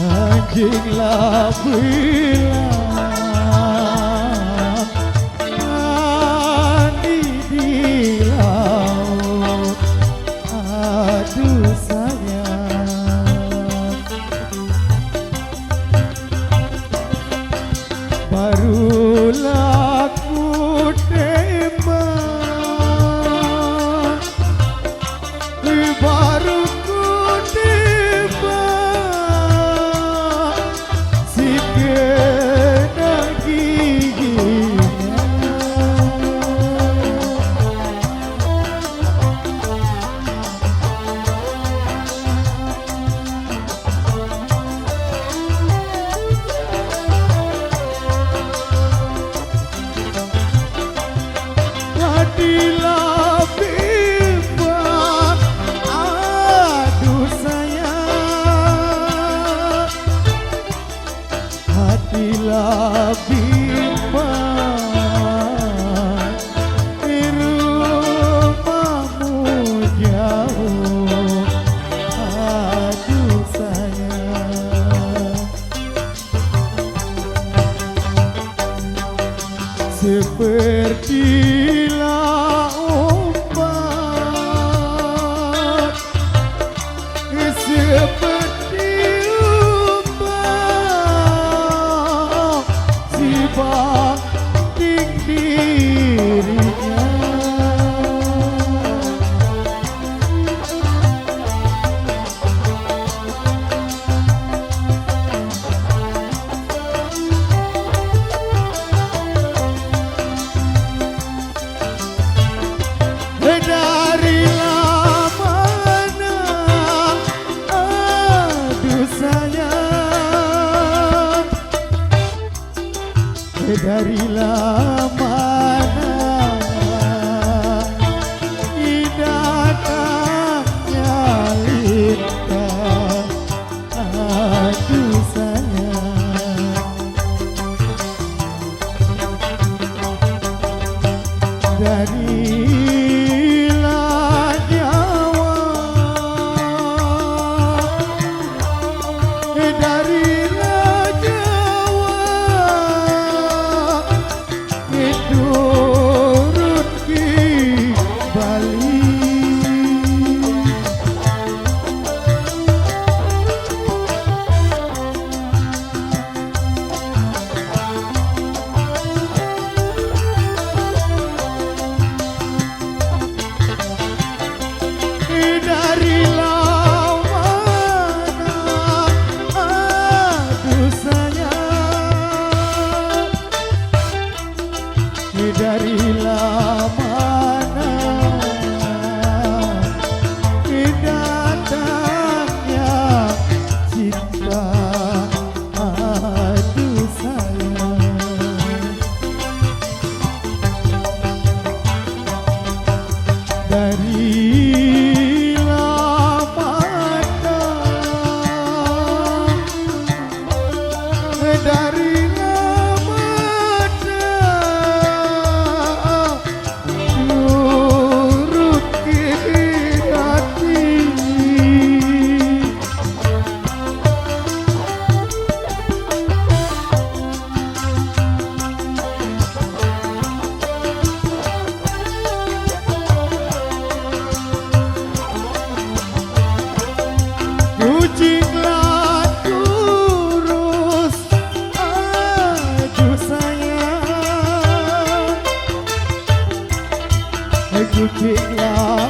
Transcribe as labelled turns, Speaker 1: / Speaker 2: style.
Speaker 1: Anjinglah bilang mandi di laut, aduh sayang. Barulah ku tembak, baru ku tembak si kena giginya. Hatilah bimbang, aduh sayang. Hatilah bimbang, di rumahmu jauh, aduh sayang. Sepertilah ombak, seperti ombak, si banting dirinya. Darilah mana, aduh sayang. Darilah mana, datangnya lintang, aduh sayang. Darilah nyawa, darilah nyawa, turut kembali. Darilah mana, aduh sayang. Darilah mana, datangnya cinta, aduh sayang. Darilah mana, darilah mana, turut ke hati. Kucinglah kurus, aduh sayang. Kucinglah